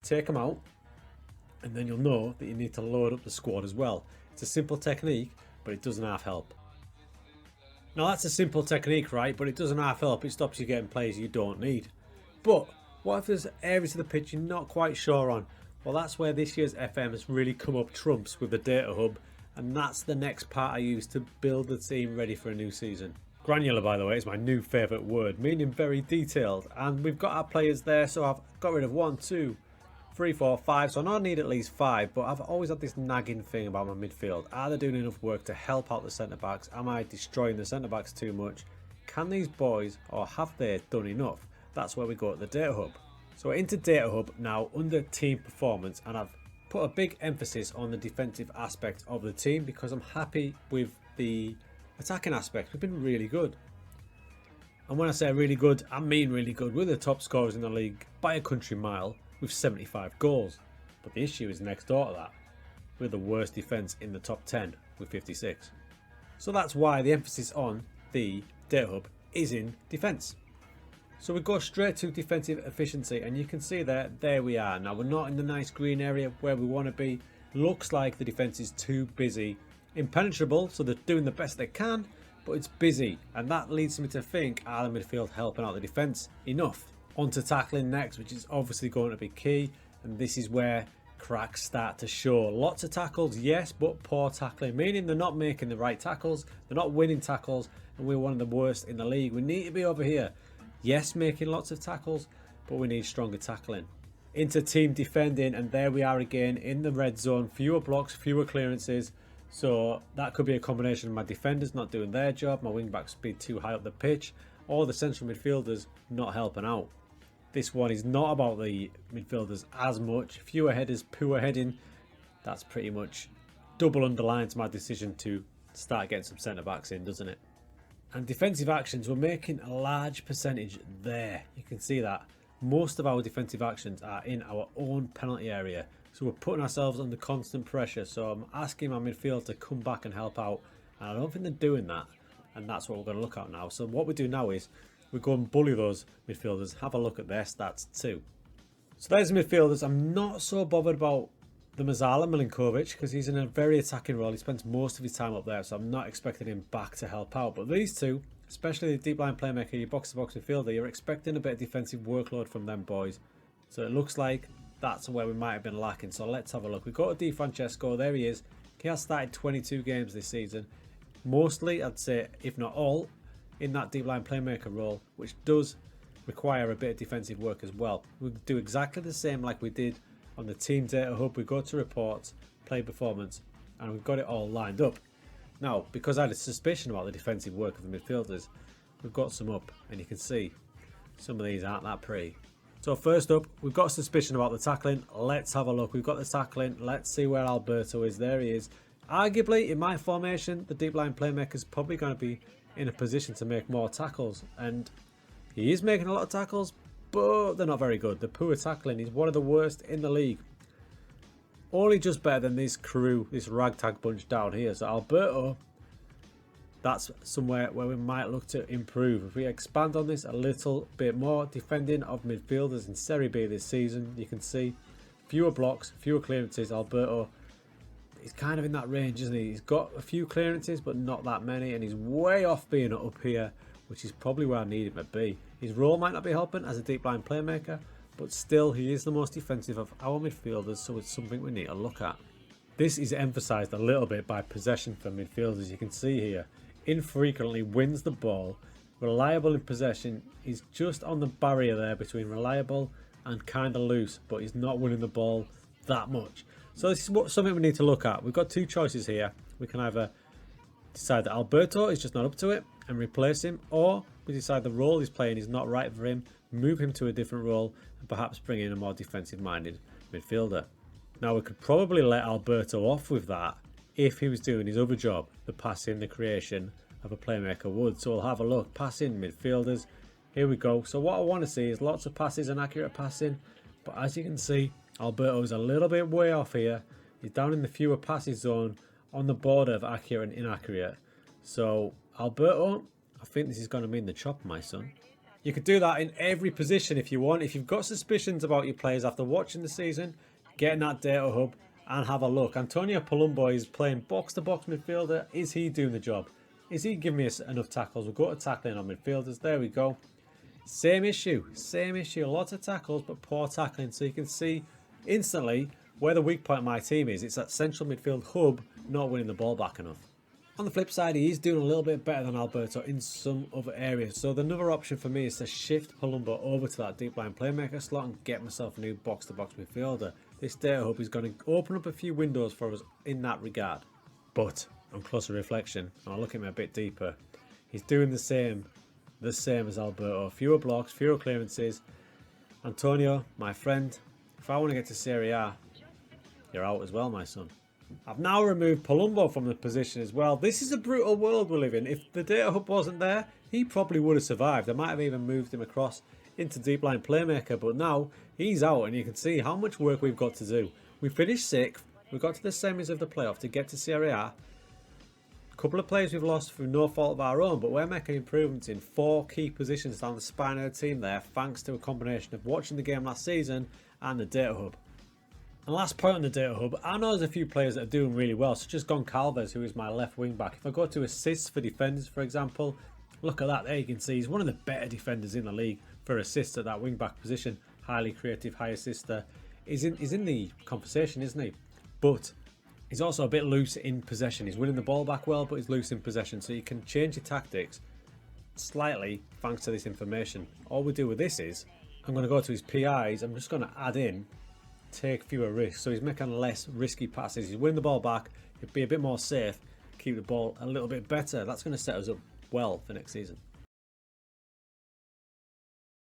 take them out, and then you'll know that you need to load up the squad as well. It's a simple technique, but it doesn't half help. Now that's a simple technique, right? But it doesn't half help. It stops you getting players you don't need. But what if there's areas of the pitch you're not quite sure on? Well, that's where this year's FM has really come up trumps with the data hub, and that's the next part I use to build the team ready for a new season. Granular, by the way, is my new favourite word, meaning very detailed. And we've got our players there, so I've got rid of 1, 2, 3, 4, 5. So I know I need at least 5, but I've always had this nagging thing about my midfield. Are they doing enough work to help out the centre-backs? Am I destroying the centre-backs too much? Can these boys, or have they done enough? That's where we go at the data hub. So we're into data hub now under team performance, and I've put a big emphasis on the defensive aspect of the team because I'm happy with the attacking aspect. We've been really good. And when I say really good, I mean really good. We're the top scorers in the league by a country mile with 75 goals. But the issue is next door to that. We're the worst defence in the top 10 with 56. So that's why the emphasis on the data hub is in defence. So we go straight to defensive efficiency, and you can see there we are. Now we're not in the nice green area where we want to be. Looks like the defence is too busy. Impenetrable, so they're doing the best they can, but it's busy, and that leads me to think, are the midfield helping out the defence enough? On to tackling next, which is obviously going to be key, and this is where cracks start to show. Lots of tackles, yes, but poor tackling, meaning they're not making the right tackles, they're not winning tackles, and we're one of the worst in the league. We need to be over here. Yes, making lots of tackles, but we need stronger tackling. Into team defending, and there we are again in the red zone. Fewer blocks, fewer clearances. So that could be a combination of my defenders not doing their job, my wing backs being too high up the pitch, or the central midfielders not helping out. This one is not about the midfielders as much. Fewer headers, poor heading. That's pretty much double underlines my decision to start getting some centre backs in, doesn't it? And defensive actions, we're making a large percentage there. You can see that. Most of our defensive actions are in our own penalty area. So we're putting ourselves under constant pressure. So I'm asking my midfield to come back and help out. And I don't think they're doing that. And that's what we're going to look at now. So what we do now is we go and bully those midfielders. Have a look at their stats too. So there's the midfielders. I'm not so bothered about the Mazala Milinkovic because he's in a very attacking role. He spends most of his time up there, so I'm not expecting him back to help out. But these two, especially the deep line playmaker, your box-to-box midfielder, you're expecting a bit of defensive workload from them boys. So it looks like that's where we might have been lacking. So let's have a look. We've got Di Francesco. There he is. He has started 22 games this season. Mostly, I'd say, if not all, in that deep line playmaker role, which does require a bit of defensive work as well. We'll do exactly the same like we did on the team data hub. We go to reports, play performance, and we've got it all lined up. Now, because I had a suspicion about the defensive work of the midfielders, we've got some up, and you can see some of these aren't that pretty. So first up, we've got a suspicion about the tackling. Let's have a look. We've got the tackling. Let's see where Alberto is. There he is. Arguably, in my formation, the deep line playmaker is probably going to be in a position to make more tackles, and he is making a lot of tackles, but they're not very good. The poor tackling, he's one of the worst in the league. Only just better than this crew, this ragtag bunch down here. So Alberto, that's somewhere where we might look to improve. If we expand on this a little bit more, defending of midfielders in Serie B this season, you can see fewer blocks, fewer clearances. Alberto, he's kind of in that range, isn't he? He's got a few clearances, but not that many, and he's way off being up here, which is probably where I need him to be. His role might not be helping as a deep line playmaker, but still he is the most defensive of our midfielders, so it's something we need to look at. This is emphasised a little bit by possession for midfielders. You can see here, infrequently wins the ball, reliable in possession. He's just on the barrier there between reliable and kind of loose, but he's not winning the ball that much. So this is something we need to look at. We've got two choices here. We can either decide that Alberto is just not up to it and replace him, or we decide the role he's playing is not right for him, move him to a different role, and perhaps bring in a more defensive-minded midfielder. Now, we could probably let Alberto off with that if he was doing his other job, the passing, the creation of a playmaker would. So we'll have a look. Passing, midfielders. Here we go. So what I want to see is lots of passes and accurate passing, but as you can see, Alberto's a little bit way off here. He's down in the fewer passes zone on the border of accurate and inaccurate. So Alberto, I think this is going to mean the chop, my son. You could do that in every position if you want. If you've got suspicions about your players after watching the season, get in that data hub and have a look. Antonio Palumbo is playing box-to-box midfielder. Is he doing the job? Is he giving me enough tackles? We'll go to tackling on midfielders. There we go. Same issue. Lots of tackles, but poor tackling. So you can see instantly where the weak point of my team is. It's that central midfield hub not winning the ball back enough. On the flip side, he is doing a little bit better than Alberto in some other areas. So the another option for me is to shift Palumbo over to that deep line playmaker slot and get myself a new box-to-box midfielder. This data hub is going to open up a few windows for us in that regard. But on closer reflection, and I'll look at him a bit deeper, he's doing the same as Alberto. Fewer blocks, fewer clearances. Antonio, my friend, if I want to get to Serie A, you're out as well, my son. I've now removed Palumbo from the position as well. This is a brutal world we live in. If the data hub wasn't there, he probably would have survived. I might have even moved him across into deep line playmaker, but now he's out and you can see how much work we've got to do. We finished 6th. We got to the semis of the playoff to get to Serie A. A couple of players we've lost through no fault of our own, but we're making improvements in 4 key positions down the spine of the team there, thanks to a combination of watching the game last season and the data hub. And last point on the data hub, I know there's a few players that are doing really well, such as Goncalves, who is my left wing back. If I go to assists for defenders, for example, look at that. There you can see he's one of the better defenders in the league for assists at that wing back position. Highly creative, high assister. He's in the conversation, isn't he? But he's also a bit loose in possession. He's winning the ball back well, but he's loose in possession. So you can change your tactics slightly thanks to this information. All we do with this is, I'm going to go to his PIs. I'm just going to add in take fewer risks. So he's making less risky passes. He's winning the ball back. He'll be a bit more safe. Keep the ball a little bit better. That's going to set us up well for next season.